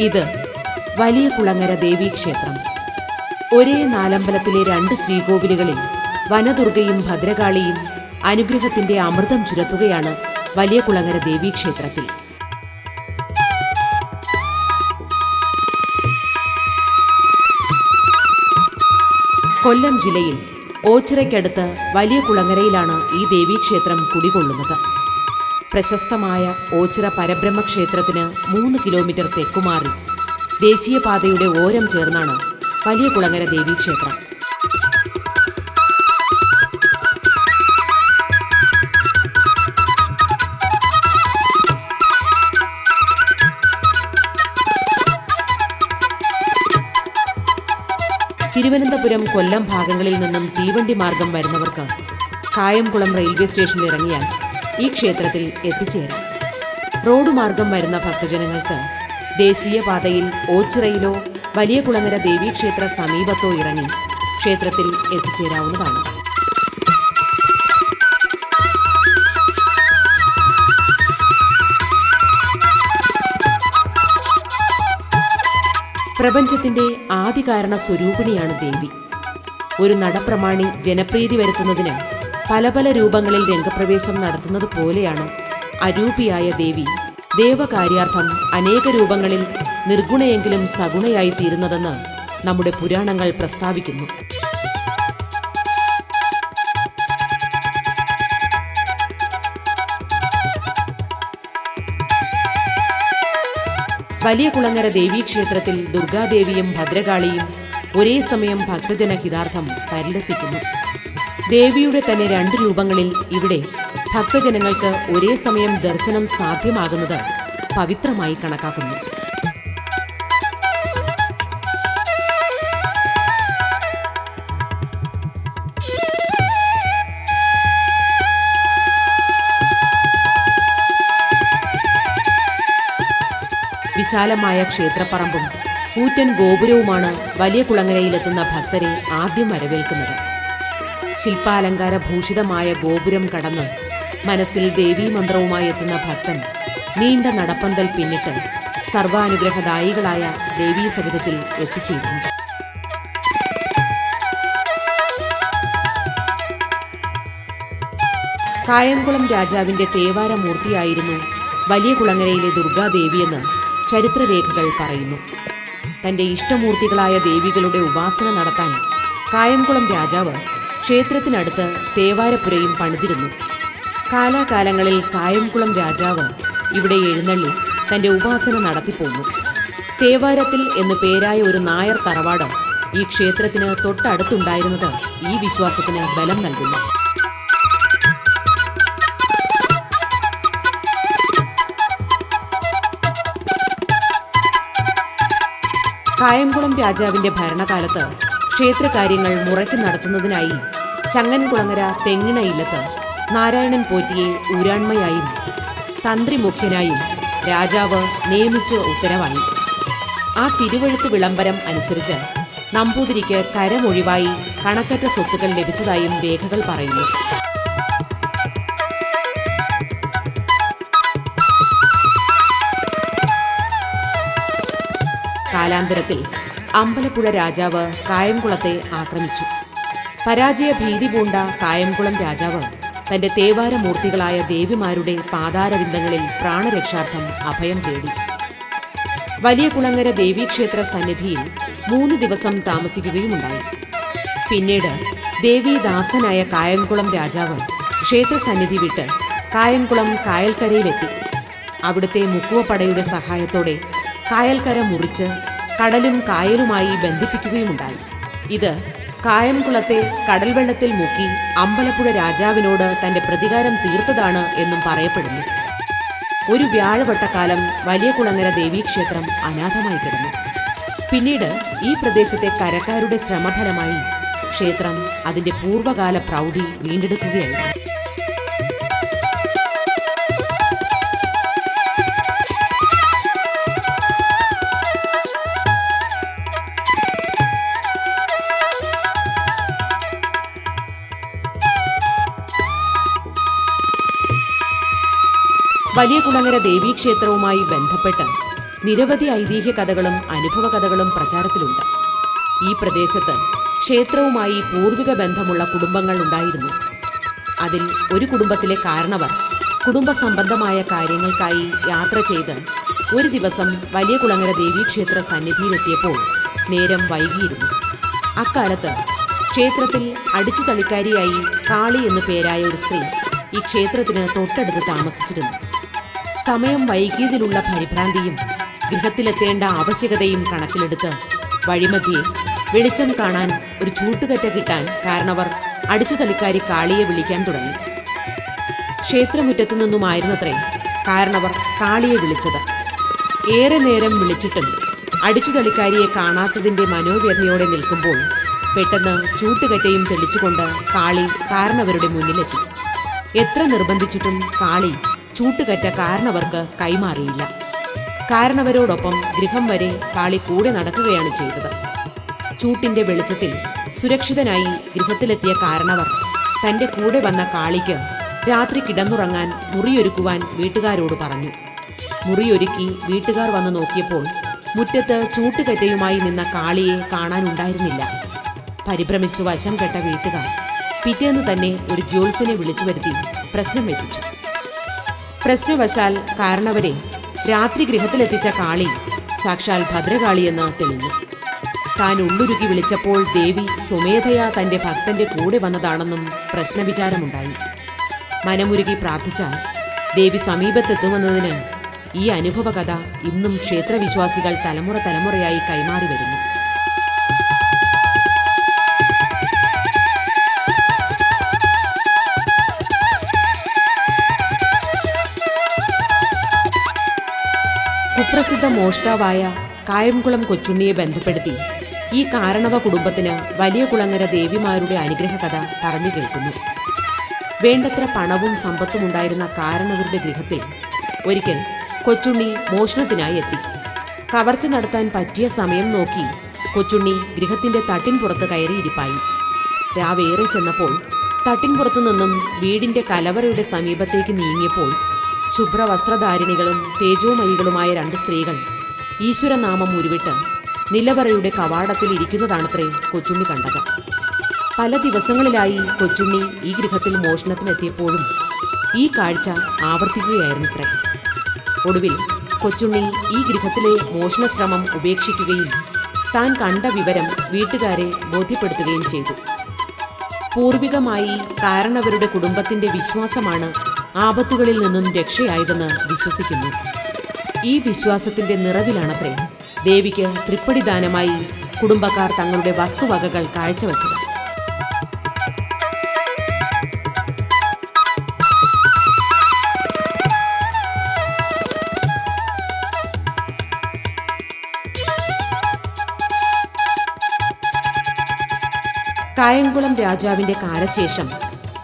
ഇത് വലിയ കുളങ്ങര ദേവീക്ഷേത്രം. ഒരേ നാലമ്പലത്തിലെ 2 ശ്രീകോവിലുകളിൽ വനദുർഗയും ഭദ്രകാളിയും അനുഗ്രഹത്തിന്റെ അമൃതം ചുരത്തുകയാണ് വലിയ കുളങ്ങര ദേവീക്ഷേത്രത്തിൽ. കൊല്ലം ജില്ലയിൽ ഓച്ചിറയ്ക്കടുത്ത് വലിയ കുളങ്ങരയിലാണ് ഈ ദേവീക്ഷേത്രം കുടികൊള്ളുന്നത്. പ്രശസ്തമായ ഓച്ചിറ പരബ്രഹ്മക്ഷേത്രത്തിന് 3 കിലോമീറ്റർ തെക്കുമാറി ദേശീയപാതയുടെ ഓരം ചേർന്നാണ് വലിയ കുളങ്ങര ദേവീക്ഷേത്രം. തിരുവനന്തപുരം, കൊല്ലം ഭാഗങ്ങളിൽ നിന്നും തീവണ്ടി മാർഗം വരുന്നവർക്ക് കായംകുളം റെയിൽവേ സ്റ്റേഷനിൽ ഇറങ്ങിയാൽ ഈ ക്ഷേത്രത്തിൽ എത്തിച്ചേരാം. റോഡ് മാർഗം വരുന്ന ഭക്തജനങ്ങൾക്ക് ദേശീയപാതയിൽ ഓച്ചിറയിലോ വലിയ കുളങ്ങര ദേവീക്ഷേത്ര സമീപത്തോ ഇറങ്ങി ക്ഷേത്രത്തിൽ എത്തിച്ചേരാവുന്നതാണ്. പ്രപഞ്ചത്തിന്റെ ആദികാരണ സ്വരൂപിണിയാണ് ദേവി. ഒരു നടപ്രമാണി ജനപ്രീതി വരുത്തുന്നതിന് പല പല രൂപങ്ങളിൽ രംഗപ്രവേശം നടത്തുന്നത് പോലെയാണ് അരൂപിയായ ദേവി ദേവകാര്യാർത്ഥം അനേക രൂപങ്ങളിൽ നിർഗുണയെങ്കിലും സഗുണയായി തീരുന്നതെന്ന് നമ്മുടെ പുരാണങ്ങൾ പ്രസ്താവിക്കുന്നു. വലിയ കുളങ്ങര ദേവീക്ഷേത്രത്തിൽ ദുർഗാദേവിയും ഭദ്രകാളിയും ഒരേ സമയം ഭക്തജനഹിതാർത്ഥം പരിലസിക്കുന്നു. ദേവിയുടെ തന്നെ 2 രൂപങ്ങളിൽ ഇവിടെ ഭക്തജനങ്ങൾക്ക് ഒരേ സമയം ദർശനം സാധ്യമാകുന്നത് പവിത്രമായി കണക്കാക്കുന്നു. വിശാലമായ ക്ഷേത്രപ്പറമ്പും കൂറ്റൻ ഗോപുരവുമാണ് വലിയ കുളങ്ങരയിലെത്തുന്ന ഭക്തരെ ആദ്യം വരവേൽക്കുന്നത്. ശില്പാലങ്കാര ഭൂഷിതമായ ഗോപുരം കടന്ന് മനസ്സിൽ ദേവീമന്ത്രവുമായി എത്തുന്ന ഭക്തൻ നീണ്ട നടപ്പന്തൽ പിന്നിട്ട് സർവാനുഗ്രഹദായികളായ ദേവീസവിധത്തിൽ എത്തിച്ചേരുന്നു. കായംകുളം രാജാവിന്റെ തേവാരമൂർത്തിയായിരുന്നു വലിയ കുളങ്ങരയിലെ ദുർഗാദേവിയെന്ന് ചരിത്രരേഖകൾ പറയുന്നു. തന്റെ ഇഷ്ടമൂർത്തികളായ ദേവികളുടെ ഉപാസന നടത്താൻ കായംകുളം രാജാവ് ക്ഷേത്രത്തിനടുത്ത് തേവാരപ്പുരയും പണിതിരുന്നു. കാലാകാലങ്ങളിൽ കായംകുളം രാജാവ് ഇവിടെ എഴുന്നള്ളി തന്റെ ഉപാസന നടത്തിപ്പോന്നു. തേവാരത്തിൽ എന്നു പേരായ ഒരു നായർ തറവാട് ഈ ക്ഷേത്രത്തിന് തൊട്ടടുത്തുണ്ടായിരുന്നത് ഈ വിശ്വാസത്തിന് ബലം നൽകുന്നു. കായംകുളം രാജാവിന്റെ ഭരണകാലത്ത് ക്ഷേത്രകാര്യങ്ങൾ മുറയ്ക്ക് നടത്തുന്നതിനായി ചങ്ങൻകുളങ്ങര തെങ്ങിണ ഇല്ലത്ത് നാരായണൻ പോറ്റിയെ ഊരാൺമയായും തന്ത്രി മുഖ്യനായും രാജാവ് നിയമിച്ച ഉത്തരവായി. ആ തിരുവെഴുത്ത് വിളംബരം അനുസരിച്ച് നമ്പൂതിരിക്ക് കരമൊഴിവായി കണക്കറ്റ സ്വത്തുക്കൾ ലഭിച്ചതായും രേഖകൾ പറയുന്നു. കാലാന്തരത്തിൽ അമ്പലപ്പുഴ രാജാവ് കായംകുളത്തെ ആക്രമിച്ചു. പരാജയ ഭീതി പൂണ്ട കായംകുളം രാജാവ് തന്റെ തേവാരമൂർത്തികളായ ദേവിമാരുടെ പാതാരവിന്ദങ്ങളിൽ പ്രാണരക്ഷാർത്ഥം അഭയം തേടി. വലിയ കുളങ്ങര ദേവീക്ഷേത്ര സന്നിധിയിൽ 3 ദിവസം താമസിക്കുകയുമുണ്ടായി. പിന്നീട് ദേവീദാസനായ കായംകുളം രാജാവ് ക്ഷേത്രസന്നിധി വിട്ട് കായംകുളം കായൽക്കരയിലെത്തി. അവിടുത്തെ മുക്കുവപ്പടയുടെ സഹായത്തോടെ കായൽക്കര മുറിച്ച് കടലും കായലുമായി ബന്ധിപ്പിക്കുകയുമുണ്ടായി. ഇത് കായംകുളത്തെ കടൽവെള്ളത്തിൽ മുക്കി അമ്പലപ്പുഴ രാജാവിനോട് തന്റെ പ്രതികാരം തീർത്തതാണ് എന്നും പറയപ്പെടുന്നു. ഒരു വ്യാഴവട്ടക്കാലം വലിയ കുളങ്ങര ദേവീക്ഷേത്രം അനാഥമായി കിടന്നു. പിന്നീട് ഈ പ്രദേശത്തെ കരക്കാരുടെ ശ്രമഫലമായി ക്ഷേത്രം അതിന്റെ പൂർവ്വകാല പ്രൗഢി വീണ്ടെടുക്കുകയായിരുന്നു. വലിയ കുളങ്ങര ദേവീക്ഷേത്രവുമായി ബന്ധപ്പെട്ട് നിരവധി ഐതിഹ്യ കഥകളും അനുഭവ കഥകളും പ്രചാരത്തിലുണ്ട്. ഈ പ്രദേശത്ത് ക്ഷേത്രവുമായി പൂർവിക ബന്ധമുള്ള കുടുംബങ്ങൾ ഉണ്ടായിരുന്നു. അതിൽ ഒരു കുടുംബത്തിലെ കാരണവർ കുടുംബ സംബന്ധമായ കാര്യങ്ങൾക്കായി യാത്ര ചെയ്ത് ഒരു ദിവസം വലിയകുളങ്ങര ദേവീക്ഷേത്ര സന്നിധിയിലെത്തിയപ്പോൾ നേരം വൈകിയിരുന്നു. അക്കാലത്ത് ക്ഷേത്രത്തിൽ അടിച്ചുതളിക്കാരിയായി കാളി എന്നു പേരായ ഒരു സ്ത്രീ ഈ ക്ഷേത്രത്തിന് തൊട്ടടുത്ത് താമസിച്ചിരുന്നു. സമയം വൈകിയതിലുള്ള പരിഭ്രാന്തിയും ഗൃഹത്തിലെത്തേണ്ട ആവശ്യകതയും കണക്കിലെടുത്ത് വഴിമധ്യേ വെളിച്ചം കാണാൻ ഒരു ചൂട്ടുകറ്റ കിട്ടാൻ കാരണവർ അടിച്ചുതളിക്കാരി കാളിയെ വിളിക്കാൻ തുടങ്ങി. ക്ഷേത്രമുറ്റത്തു നിന്നുമായിരുന്നത്രേ കാരണവർ കാളിയെ വിളിച്ചത്. ഏറെ നേരം വിളിച്ചിട്ടും അടിച്ചുതളിക്കാരിയെ കാണാത്തതിൻ്റെ മനോവ്യഥയോടെ നിൽക്കുമ്പോൾ പെട്ടെന്ന് ചൂട്ടുകറ്റയും തെളിച്ചുകൊണ്ട് കാളി കാരണവരുടെ മുന്നിലെത്തി. എത്ര നിർബന്ധിച്ചിട്ടും കാളി ചൂട്ടുകറ്റ കാരണവർക്ക് കൈമാറിയില്ല. കാരണവരോടൊപ്പം ഗൃഹം വരെ കാളി കൂടെ നടക്കുകയാണ് ചെയ്തത്. ചൂട്ടിന്റെ വെളിച്ചത്തിൽ സുരക്ഷിതനായി ഗൃഹത്തിലെത്തിയ കാരണവർ തന്റെ കൂടെ വന്ന കാളിക്ക് രാത്രി കിടന്നുറങ്ങാൻ മുറിയൊരുക്കുവാൻ വീട്ടുകാരോട് പറഞ്ഞു. മുറിയൊരുക്കി വീട്ടുകാർ വന്നു നോക്കിയപ്പോൾ മുറ്റത്ത് ചൂട്ടുകറ്റയുമായി നിന്ന കാളിയെ കാണാനുണ്ടായിരുന്നില്ല. പരിഭ്രമിച്ചു വശം കെട്ട വീട്ടുകാർ പിറ്റേന്ന് തന്നെ ഒരു ജ്യോത്സ്യനെ വിളിച്ചു വരുത്തി പ്രശ്നം വെപ്പിച്ചു. പ്രശ്നവശാൽ കാരണവരെ രാത്രി ഗൃഹത്തിലെത്തിച്ച കാളി സാക്ഷാൽ ഭദ്രകാളിയെന്ന് തെളിഞ്ഞു. താൻ ഉള്ളുരുക്കി വിളിച്ചപ്പോൾ ദേവി സ്വമേധയാ തന്റെ ഭക്തന്റെ കൂടെ വന്നതാണെന്നും പ്രശ്നവിചാരമുണ്ടായി. മനമുരുകി പ്രാർത്ഥിച്ചാൽ ദേവി സമീപത്തെത്തുമെന്നതിന് ഈ അനുഭവ കഥ ഇന്നും ക്ഷേത്രവിശ്വാസികൾ തലമുറ തലമുറയായി കൈമാറി വരുന്നു. കുപ്രസിദ്ധ മോഷ്ടാവായ കായംകുളം കൊച്ചുണ്ണിയെ ബന്ധപ്പെടുത്തി ഈ കാരണവ കുടുംബത്തിന് വലിയകുളങ്ങര ദേവിമാരുടെ അനുഗ്രഹ കഥ പറഞ്ഞു കേൾക്കുന്നു. വേണ്ടത്ര പണവും സമ്പത്തും ഉണ്ടായിരുന്ന കാരണവരുടെ ഗൃഹത്തിൽ ഒരിക്കൽ കൊച്ചുണ്ണി മോഷണത്തിനായി എത്തി. കവർച്ച നടത്താൻ പറ്റിയ സമയം നോക്കി കൊച്ചുണ്ണി ഗൃഹത്തിന്റെ തട്ടിൻപുറത്ത് കയറിയിരിപ്പായി. രാവേറെ ചെന്നപ്പോൾ തട്ടിൻപുറത്തു നിന്നും വീടിന്റെ കലവറയുടെ സമീപത്തേക്ക് നീങ്ങിയപ്പോൾ ശുഭ്രവസ്ത്രധാരിണികളും തേജോമയികളുമായ 2 സ്ത്രീകൾ ഈശ്വരനാമം ഉരുവിട്ട് നിലവറയുടെ കവാടത്തിൽ ഇരിക്കുന്നതാണത്രേ കൊച്ചുണ്ണി കണ്ടത്. പല ദിവസങ്ങളിലായി കൊച്ചുണ്ണി ഈ ഗൃഹത്തിൽ മോഷണത്തിനെത്തിയപ്പോഴും ഈ കാഴ്ച ആവർത്തിക്കുകയായിരുന്നത്രേ. ഒടുവിൽ കൊച്ചുണ്ണി ഈ ഗൃഹത്തിലെ മോഷണശ്രമം ഉപേക്ഷിക്കുകയും താൻ കണ്ട വിവരം വീട്ടുകാരെ ബോധ്യപ്പെടുത്തുകയും ചെയ്തു. പൂർവികമായി കാരണവരുടെ കുടുംബത്തിന്റെ വിശ്വാസമാണ് ആപത്തുകളിൽ നിന്നും രക്ഷയായതെന്ന് വിശ്വസിക്കുന്നു. ഈ വിശ്വാസത്തിന്റെ നിറവിലാണത്രേ ദേവിക്ക് തൃപ്പടിദാനമായി കുടുംബക്കാർ തങ്ങളുടെ വസ്തുവകകൾ കാഴ്ചവെച്ചത്. കായംകുളം രാജാവിന്റെ കാലശേഷം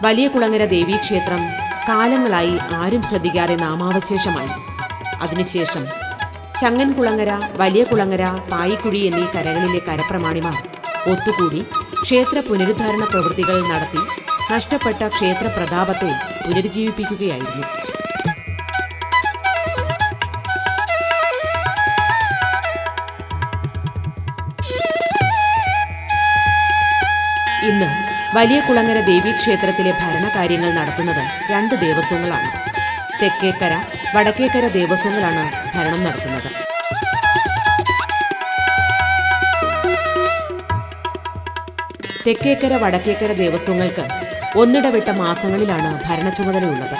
വലിയകുളങ്ങര ദേവീക്ഷേത്രം കാലങ്ങളായി ആരും ശ്രദ്ധിക്കാതെ നാമാവശേഷമായി. അതിനുശേഷം ചങ്ങൻകുളങ്ങര, വലിയകുളങ്ങര, പായിക്കുഴി എന്നീ കരകളിലെ കരപ്രമാണിമാർ ഒത്തുകൂടി ക്ഷേത്ര പുനരുദ്ധാരണ പ്രവൃത്തികൾ നടത്തി നഷ്ടപ്പെട്ട ക്ഷേത്ര പ്രതാപത്തെ പുനരുജ്ജീവിപ്പിക്കുകയായിരുന്നു. ഇന്ന് വലിയകുളങ്ങര ദേവീക്ഷേത്രത്തിലെ ഭരണകാര്യങ്ങൾ നടത്തുന്നത് 2 ദേവസ്വങ്ങളാണ്. തെക്കേക്കര, വടക്കേക്കര ദേവസ്വങ്ങളാണ് ഭരണം നടത്തുന്നത്. തെക്കേക്കര, വടക്കേക്കര ദേവസ്വങ്ങൾക്ക് ഒന്നിടവിട്ട മാസങ്ങളിലാണ് ഭരണച്ചുമതലയുള്ളത്.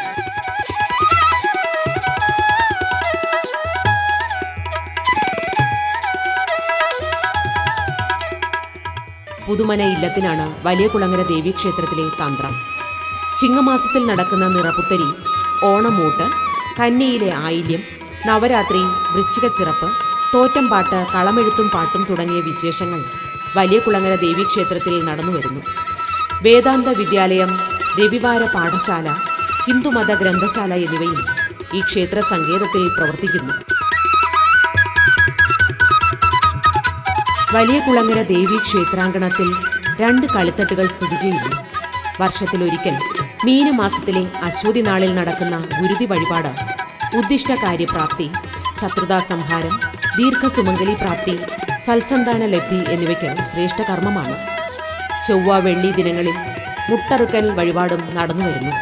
പുതുമന ഇല്ലത്തിനാണ് വലിയകുളങ്ങര ദേവീക്ഷേത്രത്തിലെ തന്ത്രം. ചിങ്ങമാസത്തിൽ നടക്കുന്ന നിറപുത്തരി, ഓണമൂട്ട്, കന്നിയിലെ ആയില്യം, നവരാത്രി, വൃശ്ചികച്ചിറപ്പ്, തോറ്റംപാട്ട്, കളമെഴുത്തും പാട്ടും തുടങ്ങിയ വിശേഷങ്ങൾ വലിയകുളങ്ങര ദേവീക്ഷേത്രത്തിൽ നടന്നുവരുന്നു. വേദാന്ത വിദ്യാലയം, രവിവാര പാഠശാല, ഹിന്ദുമത ഗ്രന്ഥശാല എന്നിവയും ഈ ക്ഷേത്ര സങ്കേതത്തിൽ പ്രവർത്തിക്കുന്നു. വലിയകുളങ്ങര ദേവീക്ഷേത്രാങ്കണത്തിൽ 2 കളിത്തട്ടുകൾ സ്ഥിതി ചെയ്യുന്നു. വർഷത്തിലൊരിക്കൽ മീനമാസത്തിലെ അശ്വതി നാളിൽ നടക്കുന്ന ഗുരുതി വഴിപാട് ഉദ്ദിഷ്ട കാര്യപ്രാപ്തി, ശത്രുതാ സംഹാരം, ദീർഘസുമംഗലി പ്രാപ്തി, സൽസന്താന ലബ്ധി എന്നിവയ്ക്ക് ശ്രേഷ്ഠ കർമ്മമാണ്. ചൊവ്വ വെള്ളി ദിനങ്ങളിൽ മുട്ടറുക്കൽ വഴിപാടും നടന്നുവരുന്നു.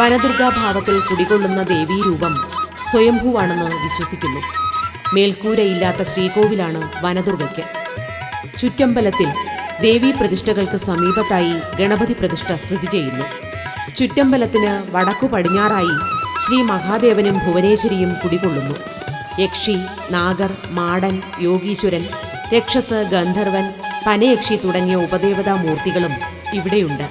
വനദുർഗാഭാവത്തിൽ കുടികൊള്ളുന്ന ദേവീരൂപം സ്വയംഭൂവാണെന്ന് വിശ്വസിക്കുന്നു. മേൽക്കൂരയില്ലാത്ത ശ്രീകോവിലാണ് വനദുർഗയ്ക്ക്. ചുറ്റമ്പലത്തിൽ ദേവീ പ്രതിഷ്ഠകൾക്ക് സമീപത്തായി ഗണപതി പ്രതിഷ്ഠ സ്ഥിതി ചെയ്യുന്നു. ചുറ്റമ്പലത്തിന് വടക്കു പടിഞ്ഞാറായി ശ്രീ മഹാദേവനും ഭുവനേശ്വരിയും കുടികൊള്ളുന്നു. യക്ഷി, നാഗർ, മാടൻ, യോഗീശ്വരൻ, രക്ഷസ്, ഗന്ധർവൻ, പനയക്ഷി തുടങ്ങിയ ഉപദേവതാ മൂർത്തികളും ഇവിടെയുണ്ട്.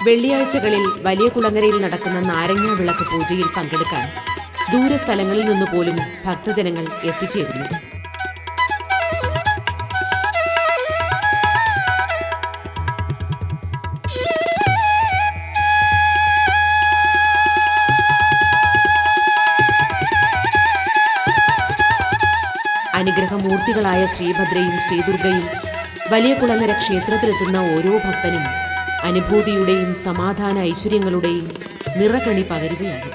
വെള്ളിയാഴ്ചകളിൽ വലിയ കുളങ്ങരയിൽ നടക്കുന്ന നാരങ്ങാ വിളക്ക് പൂജയിൽ പങ്കെടുക്കാൻ ദൂരസ്ഥലങ്ങളിൽ നിന്നു പോലും ഭക്തജനങ്ങൾ എത്തിച്ചേരുന്നു. അനുഗ്രഹമൂർത്തികളായ ശ്രീഭദ്രയും ശ്രീദുർഗയും വലിയ കുളങ്ങര ക്ഷേത്രത്തിലെത്തുന്ന ഓരോ ഭക്തനും അനുഭൂതിയുടെയും സമാധാന ഐശ്വര്യങ്ങളുടെയും നിറകണി പകരുകയാണ്.